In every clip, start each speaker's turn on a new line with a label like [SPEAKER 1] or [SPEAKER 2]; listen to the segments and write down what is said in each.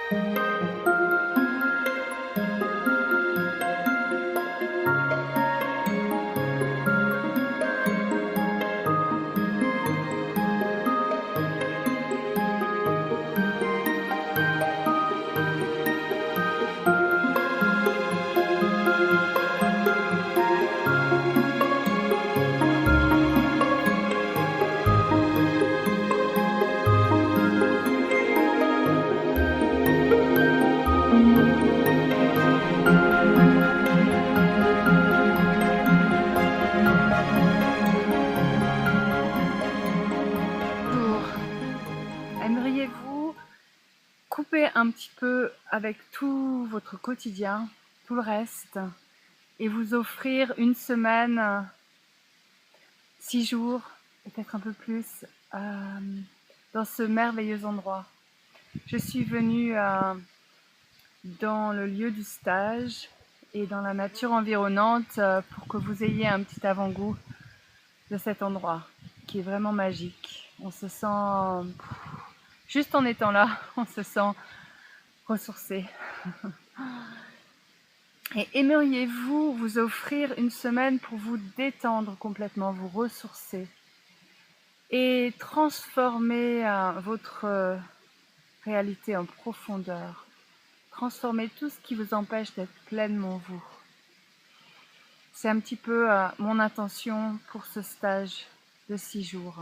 [SPEAKER 1] Bonjour. Aimeriez-vous couper un petit peu avec tout votre quotidien, tout le reste, et vous offrir une semaine, 6 jours, peut-être un peu plus, dans ce merveilleux endroit? Je suis venue dans le lieu du stage et dans la nature environnante pour que vous ayez un petit avant-goût de cet endroit qui est vraiment magique. On se sent, juste en étant là, on se sent ressourcé. Et aimeriez-vous vous offrir une semaine pour vous détendre complètement, vous ressourcer et transformer votre réalité en profondeur, transformer tout ce qui vous empêche d'être pleinement vous. C'est un petit peu mon intention pour ce stage de 6 jours.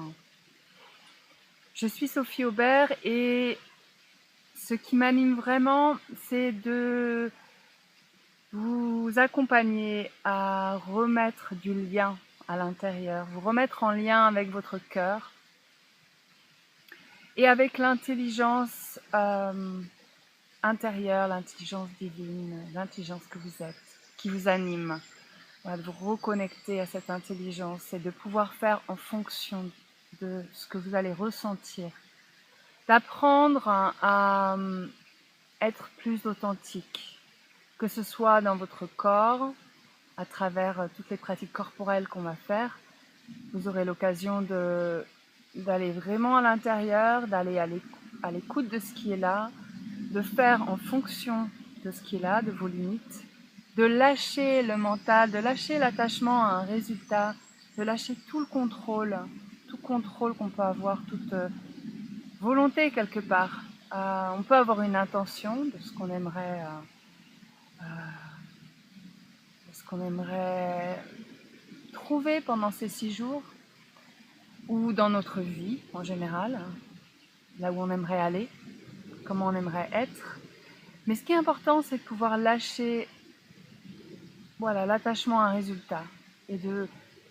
[SPEAKER 1] Je suis Sophie Aubert et ce qui m'anime vraiment, c'est de vous accompagner à remettre du lien à l'intérieur, vous remettre en lien avec votre cœur et avec l'intelligence intérieure, l'intelligence divine, l'intelligence que vous êtes, qui vous anime. Voilà, de vous reconnecter à cette intelligence et de pouvoir faire en fonction de ce que vous allez ressentir. D'apprendre à être plus authentique, que ce soit dans votre corps, à travers toutes les pratiques corporelles qu'on va faire. Vous aurez l'occasion d'aller vraiment à l'intérieur, d'aller à l'écoute de ce qui est là, de faire en fonction de ce qui est là, de vos limites, de lâcher le mental, de lâcher l'attachement à un résultat, de lâcher tout contrôle qu'on peut avoir, toute volonté quelque part. On peut avoir une intention de ce qu'on aimerait, trouver pendant ces 6 jours, ou dans notre vie en général, là où on aimerait aller, comment on aimerait être. Mais ce qui est important, c'est de pouvoir lâcher l'attachement à un résultat et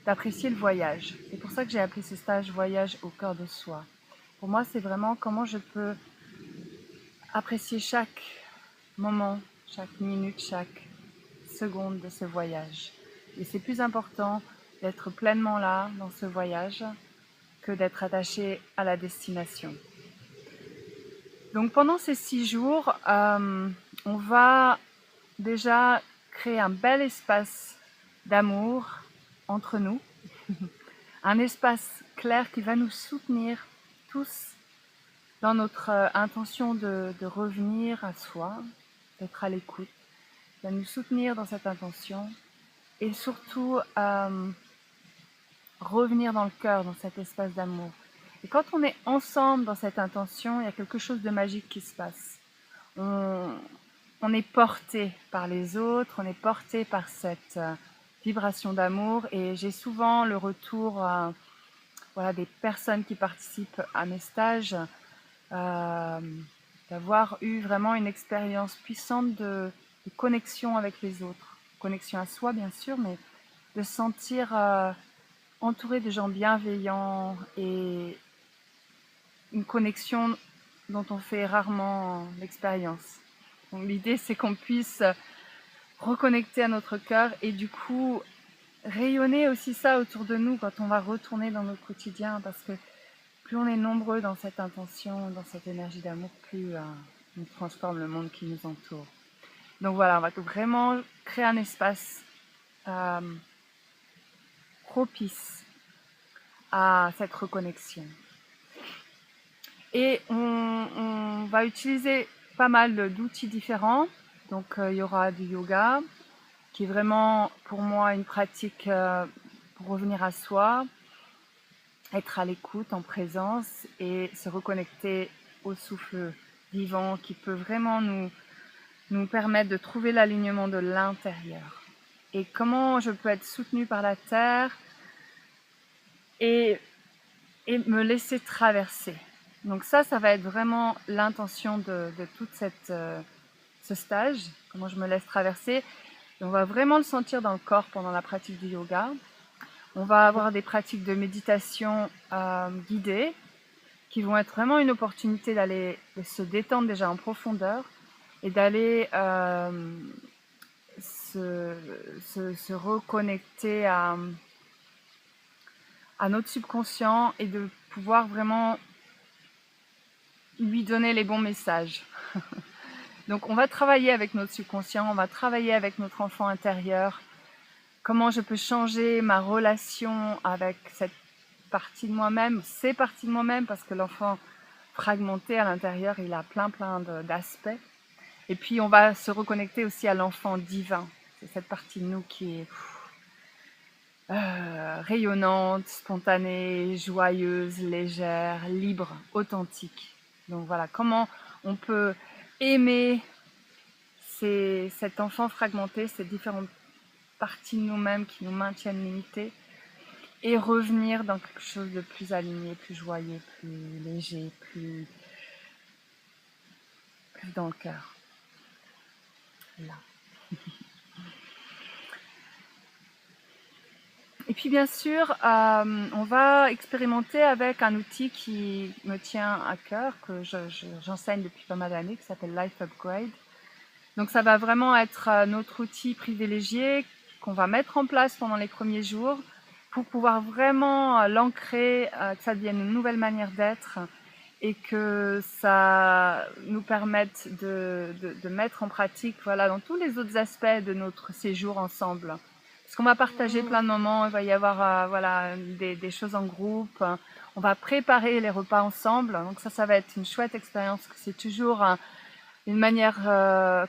[SPEAKER 1] d'apprécier le voyage. C'est pour ça que j'ai appelé ce stage Voyage au cœur de soi. Pour moi, c'est vraiment comment je peux apprécier chaque moment, chaque minute, chaque seconde de ce voyage. Et c'est plus important d'être pleinement là dans ce voyage que d'être attaché à la destination. Donc pendant ces 6 jours, on va déjà créer un bel espace d'amour entre nous, un espace clair qui va nous soutenir tous dans notre intention de revenir à soi, d'être à l'écoute, va nous soutenir dans cette intention et surtout revenir dans le cœur, dans cet espace d'amour. Et quand on est ensemble dans cette intention, il y a quelque chose de magique qui se passe. On est porté par les autres, on est porté par cette vibration d'amour et j'ai souvent le retour des personnes qui participent à mes stages d'avoir eu vraiment une expérience puissante de connexion avec les autres, connexion à soi bien sûr, mais de se sentir entouré de gens bienveillants et une connexion dont on fait rarement l'expérience. Donc l'idée c'est qu'on puisse reconnecter à notre cœur et du coup rayonner aussi ça autour de nous quand on va retourner dans notre quotidien, parce que plus on est nombreux dans cette intention, dans cette énergie d'amour, plus on transforme le monde qui nous entoure. Donc voilà, on va vraiment créer un espace propice à cette reconnexion. Et on va utiliser pas mal d'outils différents. Donc il y aura du yoga, qui est vraiment pour moi une pratique pour revenir à soi, être à l'écoute, en présence et se reconnecter au souffle vivant qui peut vraiment nous permettre de trouver l'alignement de l'intérieur. Et comment je peux être soutenue par la terre et me laisser traverser. Donc ça va être vraiment l'intention de toute ce stage, comment je me laisse traverser. Et on va vraiment le sentir dans le corps pendant la pratique du yoga. On va avoir des pratiques de méditation guidées qui vont être vraiment une opportunité d'aller se détendre déjà en profondeur et d'aller se reconnecter à notre subconscient et de pouvoir vraiment lui donner les bons messages. Donc on va travailler avec notre subconscient, on va travailler avec notre enfant intérieur, comment je peux changer ma relation avec cette partie de moi-même, ces parties de moi-même, parce que l'enfant fragmenté à l'intérieur, il a plein d'aspects. Et puis on va se reconnecter aussi à l'enfant divin. C'est cette partie de nous qui est rayonnante, spontanée, joyeuse, légère, libre, authentique. Donc voilà, comment on peut aimer cet enfant fragmenté, ces différentes parties de nous-mêmes qui nous maintiennent limités, et revenir dans quelque chose de plus aligné, plus joyeux, plus léger, plus dans le cœur. Là. Et puis bien sûr, on va expérimenter avec un outil qui me tient à cœur, que j'enseigne depuis pas mal d'années, qui s'appelle Life Upgrade. Donc ça va vraiment être notre outil privilégié qu'on va mettre en place pendant les premiers jours pour pouvoir vraiment l'ancrer, que ça devienne une nouvelle manière d'être et que ça nous permette de mettre en pratique voilà, dans tous les autres aspects de notre séjour ensemble. Parce qu'on va partager plein de moments, il va y avoir voilà, des choses en groupe, on va préparer les repas ensemble, donc ça va être une chouette expérience, c'est toujours une manière,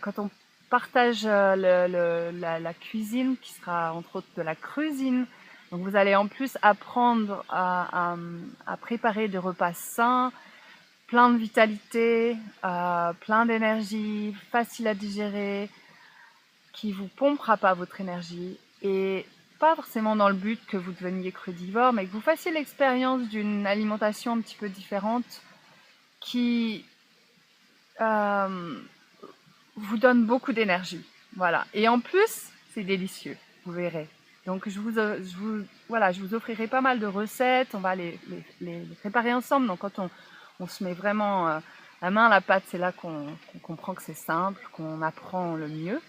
[SPEAKER 1] quand on partage la cuisine, qui sera entre autres de la cuisine, donc vous allez en plus apprendre à préparer des repas sains, plein de vitalité, plein d'énergie, facile à digérer, qui vous pompera pas votre énergie, et pas forcément dans le but que vous deveniez crudivore, mais que vous fassiez l'expérience d'une alimentation un petit peu différente, qui vous donne beaucoup d'énergie. Voilà. Et en plus, c'est délicieux, vous verrez. Donc je vous offrirai pas mal de recettes, on va les préparer ensemble. Donc quand on se met vraiment la main à la pâte, c'est là qu'on comprend que c'est simple, qu'on apprend le mieux.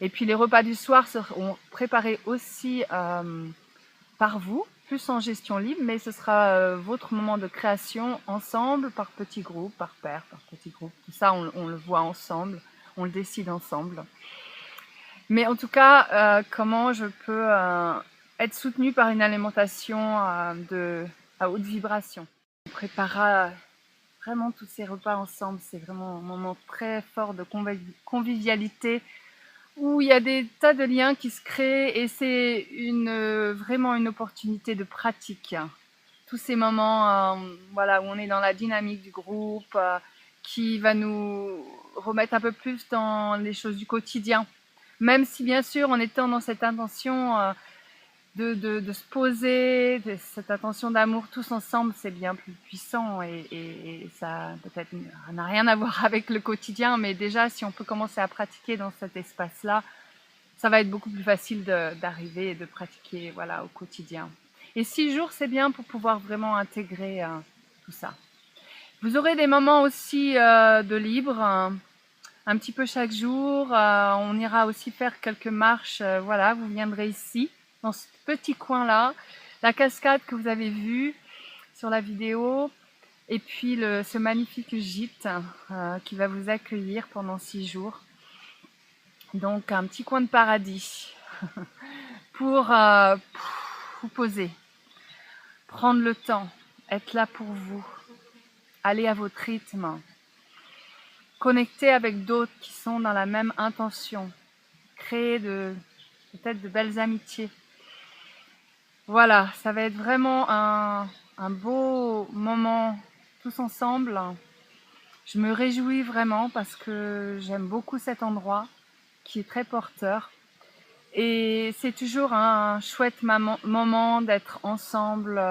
[SPEAKER 1] Et puis les repas du soir seront préparés aussi par vous, plus en gestion libre, mais ce sera votre moment de création ensemble, par petits groupes, par paires, par petits groupes. Tout ça, on le voit ensemble, on le décide ensemble. Mais en tout cas, comment je peux être soutenue par une alimentation à haute vibration. On préparera vraiment tous ces repas ensemble, c'est vraiment un moment très fort de convivialité, où il y a des tas de liens qui se créent et c'est vraiment une opportunité de pratique. Tous ces moments voilà, où on est dans la dynamique du groupe, qui va nous remettre un peu plus dans les choses du quotidien. Même si bien sûr en étant dans cette intention de se poser, cette intention d'amour tous ensemble, c'est bien plus puissant et ça peut-être n'a rien à voir avec le quotidien, mais déjà si on peut commencer à pratiquer dans cet espace-là, ça va être beaucoup plus facile d'arriver et de pratiquer voilà, au quotidien. Et 6 jours, c'est bien pour pouvoir vraiment intégrer tout ça. Vous aurez des moments aussi de libre, un petit peu chaque jour. On ira aussi faire quelques marches. Voilà, vous viendrez ici, dans ce petit coin-là, la cascade que vous avez vue sur la vidéo, et puis ce magnifique gîte qui va vous accueillir pendant 6 jours. Donc un petit coin de paradis pour vous poser, prendre le temps, être là pour vous, aller à votre rythme, connecter avec d'autres qui sont dans la même intention, créer peut-être de belles amitiés. Voilà, ça va être vraiment un beau moment tous ensemble. Je me réjouis vraiment parce que j'aime beaucoup cet endroit qui est très porteur. Et c'est toujours un chouette moment d'être ensemble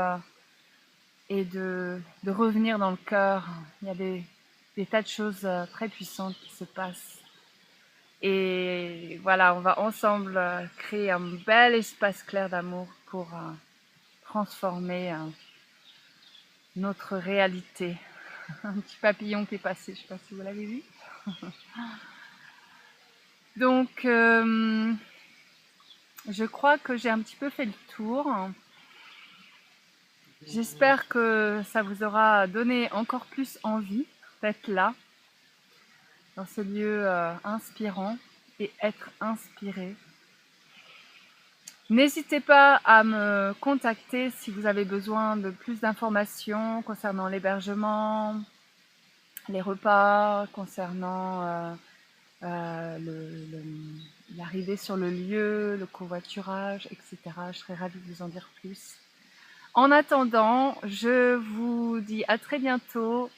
[SPEAKER 1] et de revenir dans le cœur. Il y a des tas de choses très puissantes qui se passent. Et voilà, on va ensemble créer un bel espace clair d'amour pour transformer notre réalité. Un petit papillon qui est passé, je ne sais pas si vous l'avez vu. Donc, je crois que j'ai un petit peu fait le tour. J'espère que ça vous aura donné encore plus envie d'être là, dans ce lieu inspirant et être inspiré. N'hésitez pas à me contacter si vous avez besoin de plus d'informations concernant l'hébergement, les repas, concernant l'arrivée sur le lieu, le covoiturage, etc. Je serais ravie de vous en dire plus. En attendant, je vous dis à très bientôt.